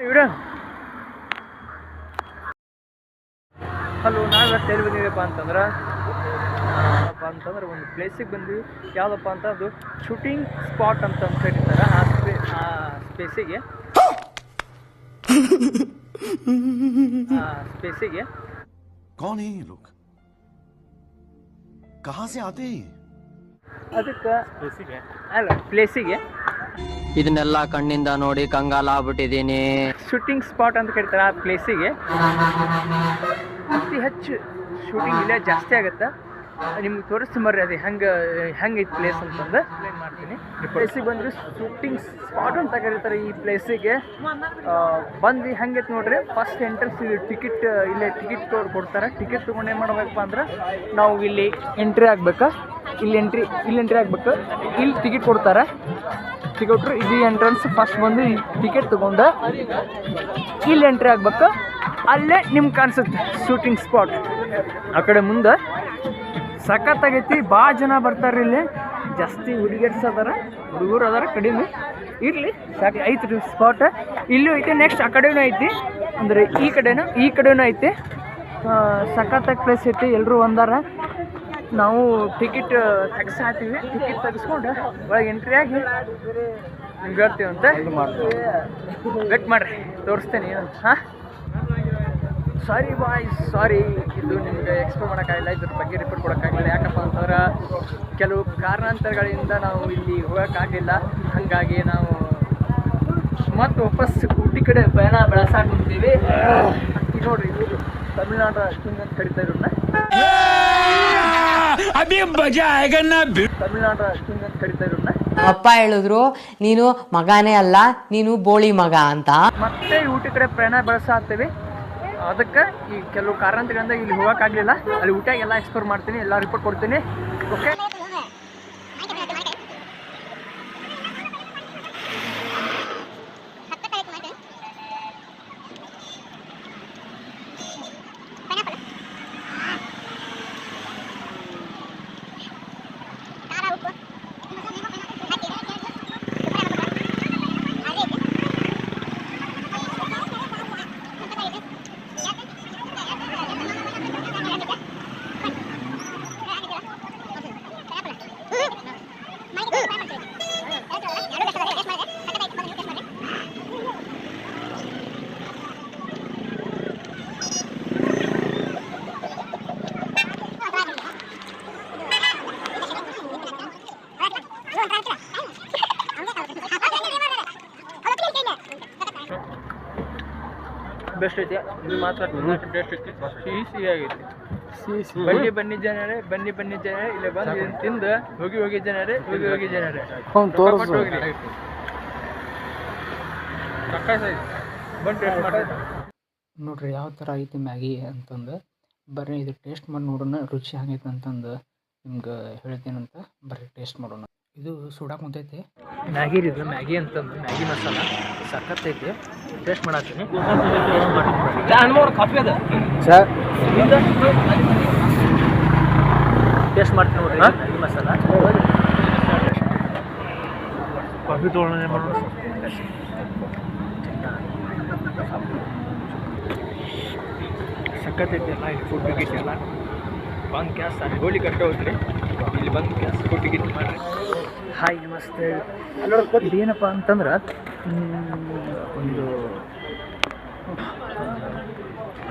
ಇವ್ರ ಹಲೋ, ನಾವಿವತ್ತು ಎಲ್ಲಿ ಬಂದಿದ್ದೀವಪ್ಪ ಅಂತಂದ್ರೆ ಒಂದು ಪ್ಲೇಸಿಗೆ ಬಂದ್ವಿ. ಯಾವುದಪ್ಪ ಅಂತ ಅದು ಶೂಟಿಂಗ್ ಸ್ಪಾಟ್ ಅಂತ ಕರೀತಾರೆ. ಆ ಸ್ಪೇಸಿಗೆ कौन है ये लोग? कहाँ से आते हैं? ಅದಕ್ಕೆ ಪ್ಲೇಸಿಗೆ ಇದನ್ನೆಲ್ಲ ಕಣ್ಣಿಂದ ನೋಡಿ ಕಂಗಾಲ ಆಗ್ಬಿಟ್ಟಿದ್ದೀನಿ. ಶೂಟಿಂಗ್ ಸ್ಪಾಟ್ ಅಂತ ಕರೀತಾರೆ. ಆ ಪ್ಲೇಸಿಗೆ ಅತಿ ಹೆಚ್ಚು ಶೂಟಿಂಗ್ ಇಲ್ಲೇ ಜಾಸ್ತಿ ಆಗುತ್ತೆ. ನಿಮ್ಗೆ ತೋರಿಸ್ತೀನಿ ಅದು ಹೆಂಗೈತೆ ಪ್ಲೇಸ್ ಅಂತಂದು ಎಕ್ಸ್ಪ್ಲೇನ್ ಮಾಡ್ತೀನಿ. ಪ್ಲೇಸಿಗೆ ಬಂದರೆ ಶೂಟಿಂಗ್ ಸ್ಪಾಟ್ ಅಂತ ಕರೀತಾರೆ. ಈ ಪ್ಲೇಸಿಗೆ ಬಂದು ಹೆಂಗೈತೆ ನೋಡ್ರಿ. ಫಸ್ಟ್ ಎಂಟ್ರೆನ್ಸ್ ಟಿಕೆಟ್ ಇಲ್ಲೇ ಟಿಕೆಟ್ ಕೊಡ್ತಾರೆ. ಟಿಕೆಟ್ ತೊಗೊಂಡು ಏನು ಮಾಡಬೇಕಪ್ಪ ಅಂದ್ರೆ ನಾವು ಇಲ್ಲಿ ಎಂಟ್ರಿ ಆಗ್ಬೇಕು. ಇಲ್ಲಿ ಎಂಟ್ರಿ ಆಗ್ಬೇಕು. ಇಲ್ಲಿ ಟಿಕೆಟ್ ಕೊಡ್ತಾರೆ. ಟಿಕೆಟ್ ಇದು ಎಂಟ್ರೆನ್ಸ್. ಫಸ್ಟ್ ಬಂದು ಟಿಕೆಟ್ ತೊಗೊಂಡು ಇಲ್ಲಿ ಎಂಟ್ರಿ ಆಗ್ಬೇಕು. ಅಲ್ಲೇ ನಿಮ್ಗೆ ಕಾಣಿಸುತ್ತೆ ಶೂಟಿಂಗ್ ಸ್ಪಾಟ್. ಆ ಕಡೆ ಮುಂದೆ ಸಖತ್ತಾಗೈತಿ. ಭಾಳ ಜನ ಬರ್ತಾರೆ ಇಲ್ಲಿ. ಜಾಸ್ತಿ ಹುಡುಗಿಯರ್ಸ್ ಅದಾರ, ಹುಡುಗರು ಅದಾರ ಕಡಿಮೆ. ಇರಲಿ ಸಾಕು, ಐತ್ರಿ ಸ್ಪಾಟ್. ಇಲ್ಲೂ ಐತೆ. ನೆಕ್ಸ್ಟ್ ಆ ಕಡೆನೂ ಐತಿ, ಅಂದರೆ ಈ ಕಡೆನೂ ಐತಿ. ಸಖತ್ತಾಗಿ ಪ್ಲೇಸ್ ಐತಿ. ಎಲ್ಲರೂ ಒಂದಾರ. ನಾವು ಟಿಕೆಟ್ ತೆಗ್ಸಾತೀವಿ. ಟಿಕೆಟ್ ತೆಗೆಸ್ಕೊಂಡು ಒಳಗೆ ಎಂಟ್ರಿ ಆಗಿ ನಿಮ್ಗೆ ಹೇಳ್ತೀವಂತೆ. ವೆಟ್ ಮಾಡಿರಿ, ತೋರಿಸ್ತೇನೆ ಏನು. ಹಾಂ, ಸಾರಿ ಬಾಯ್ಸ್, ಸಾರಿ. ಇದು ನಿಮಗೆ ಎಕ್ಸ್ಪ್ಲೇನ್ ಮಾಡೋಕ್ಕಾಗಿಲ್ಲ, ಇದ್ರ ಬಗ್ಗೆ ರಿಪೋರ್ಟ್ ಕೊಡೋಕ್ಕಾಗಿಲ್ಲ. ಯಾಕಪ್ಪ ಅಂತಂದ್ರೆ ಕೆಲವು ಕಾರಣಾಂತರಗಳಿಂದ ನಾವು ಇಲ್ಲಿ ಹೋಗೋಕ್ಕಾಗಲಿಲ್ಲ. ಹಾಗಾಗಿ ನಾವು ಮತ್ತೆ ವಾಪಸ್ ಊಟಿ ಕಡೆ ಪಯಣ ಬೆಳೆಸಾಕೊಂಡಿದ್ದೀವಿ. ನೋಡ್ರಿ, ಇವರು ತಮಿಳ್ನಾಡು ಕಿಂಗ್ ಅಂತ ಕರಿತಾ ಇರೋನ್ನ. ತಮಿಳ್ನಾಡು ಕಿಂಗ್ ಅಂತ ಕರಿತಾ ಇರೋನ್ನ. ಅಪ್ಪ ಹೇಳಿದ್ರು ನೀನು ಮಗನೇ ಅಲ್ಲ, ನೀನು ಬೋಳಿ ಮಗ ಅಂತ. ಮತ್ತೆ ಊಟಿ ಕಡೆ ಪ್ರಯಾಣ ಬೆಳೆಸಾಗ್ತೀವಿ. ಅದಕ್ಕೆ ಈ ಕೆಲವು ಕಾರಣಗಳಿಂದ ಇಲ್ಲಿ ಹೋಗೋಕ್ಕಾಗಲಿಲ್ಲ. ಅಲ್ಲಿ ಊಟಾಗೆಲ್ಲ ಎಕ್ಸ್ಪ್ಲೋರ್ ಮಾಡ್ತೀನಿ, ಎಲ್ಲ ರಿಪೋರ್ಟ್ ಕೊಡ್ತೀನಿ. ಓಕೆ, ಬೆಸ್ಟ್ ಐತಿ. ಇದು ಮಾತ್ರ ಟೇಸ್ಟ್ ಐತಿ. ಸಿಹಿ ಆಗೈತಿ. ಬನ್ನಿ ಜನರೇ, ಇಲ್ಲಿ ಬಂದು ಇದನ್ನು ತಿಂದು ಹೋಗಿ ಜನರೇ. ನೋಡ್ರಿ ಯಾವ ಥರ ಐತಿ ಮ್ಯಾಗಿ ಅಂತಂದು. ಬರ್ರಿ ಇದು ಟೇಸ್ಟ್ ಮಾಡಿ ನೋಡೋಣ, ರುಚಿ ಆಗೈತೆ ಅಂತಂದು ನಿಮ್ಗೆ ಹೇಳ್ತೀನಂತ. ಬರ್ರಿ ಟೇಸ್ಟ್ ಮಾಡೋಣ. ಇದು ಸುಡಾಕ್ ಕುಂತೈತಿ ಮ್ಯಾಗಿ. ಇದು ಮ್ಯಾಗಿ ಅಂತಂದು ಮ್ಯಾಗಿ ಮಸಾಲ ಸಖತ್ತೈತಿ. ಟೇಸ್ಟ್ ಮಾಡತ್ತೀನಿ. ಟೇಸ್ಟ್ ಮಾಡ್ತೀನಿ ನೋಡ್ರಿ ಮ್ಯಾಗಿ ಮಸಾಲ. ಕಾಫಿ ತೊಗೊಳ್ಳೋಣ ಮಾಡೋಣ. ಸಖತ್ತೈತಿ ಎಲ್ಲ. ಇಲ್ಲಿ ಫುಡ್ ಗಿಟ್ ಎಲ್ಲ ಬಂದು ಕ್ಯಾಸ್ ಗೋಳಿ ಕಟ್ಟೆ ಹೋಗ್ರಿ. ಇಲ್ಲಿ ಬಂದು ಕ್ಯಾಸ್ ಫುಡ್ ಗಿಟ್ ಮಾಡಿರಿ. ಹಾಯ್, ನಮಸ್ತೆ. ಇದೇನಪ್ಪ ಅಂತಂದ್ರೆ ಒಂದು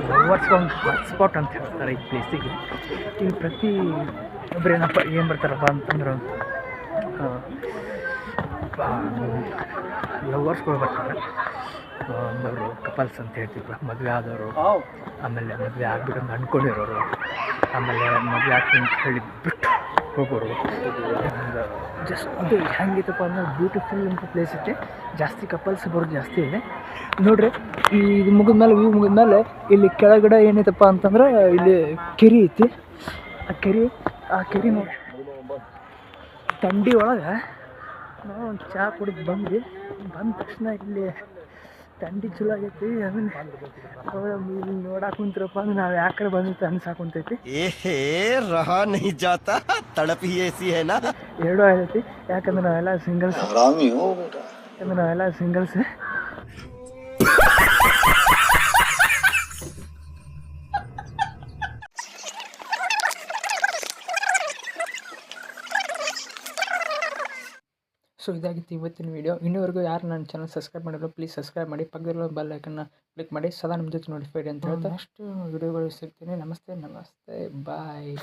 ಲವರ್ಸ್ಗೆ ಒಂದು ಹಾಟ್ಸ್ಪಾಟ್ ಅಂತ ಹೇಳ್ತಾರೆ ಈ ಪ್ಲೇಸಿಗೆ. ಇಲ್ಲಿ ಪ್ರತಿ ಒಬ್ಬರು ಏನು ಬರ್ತಾರಪ್ಪ ಅಂತಂದ್ರೆ ಲವರ್ಸ್ಗಳು ಬರ್ತಾರೆ. ಒಂದವರು ಕಪಲ್ಸ್ ಅಂತ ಹೇಳ್ತೀವಿ, ಮದುವೆ ಆದವರು, ಆಮೇಲೆ ಮದುವೆ ಆಗ್ಬೇಕಂತ ಅಂದ್ಕೊಂಡಿರೋರು, ಆಮೇಲೆ ಮದುವೆ ಆಗ್ತೀನಿ ಅಂತ ಹೇಳಿ ಬಿಟ್ಟು ಹೋಗೋರು. ಜಸ್ಟ್ ಅದು ಹೆಂಗಿತ್ತಪ್ಪ ಅಂದ್ರೆ ಬ್ಯೂಟಿಫುಲ್ ಅಂತ ಪ್ಲೇಸ್ ಐತೆ. ಜಾಸ್ತಿ ಕಪಲ್ಸ್ ಬರೋದು ಜಾಸ್ತಿ ಇದೆ ನೋಡ್ರಿ. ಇದು ಮುಗಿದ್ಮೇಲೆ ಇಲ್ಲಿ ಕೆಳಗಡೆ ಏನೈತಪ್ಪ ಅಂತಂದ್ರೆ ಇಲ್ಲಿ ಕೆರೆ ಐತಿ. ಆ ಕೆರೆ ನೋಡಿ, ಥಂಡಿ ಒಳಗೆ ನಾವು ಒಂದು ಚಹಾ ಕುಡಿದು ಬಂದ ತಕ್ಷಣ ಇಲ್ಲಿ ಥಂಡಿ ಚಲೋ ಆಗೈತಿ. ಆಮೇಲೆ ನೋಡಕ್ಕೆ ಕುಂತ್ರಪ್ಪ ಅಂದ್ರೆ ನಾವು ಯಾಕಡೆ ಬಂದಿತ್ತು ಅನ್ಸಾಕುಂತೈತಿ. ಎರಡೂ ಆಗೈತಿ. ಯಾಕಂದ್ರೆ ನಾವೆಲ್ಲ ಸಿಂಗಲ್ಸ್. ಸೊ ಇದಾಗಿತ್ತು ಇವತ್ತಿನ ವೀಡಿಯೋ. ಇನ್ನೂವರೆಗೂ ಯಾರು ನನ್ನ ಚಾನಲ್ ಸಬ್ಸ್ಕ್ರೈಬ್ ಮಾಡಿದ್ರು ಪ್ಲೀಸ್ ಸಬ್ಸ್ಕ್ರೈಬ್ ಮಾಡಿ, ಪಕ್ಕದಲ್ಲಿರೋ ಬೆಲ್ ಐಕನ್ನ ಕ್ಲಿಕ್ ಮಾಡಿ, ಸದಾ ನಿಮ್ಮ ಜೊತೆ ನೋಟಿಫೈಡ್ ಅಂತ ಹೇಳ್ತಾ ನೆಕ್ಸ್ಟ್ ವೀಡಿಯೋಗಳು ಸಿಗ್ತೀನಿ. ನಮಸ್ತೆ ಬಾಯ್.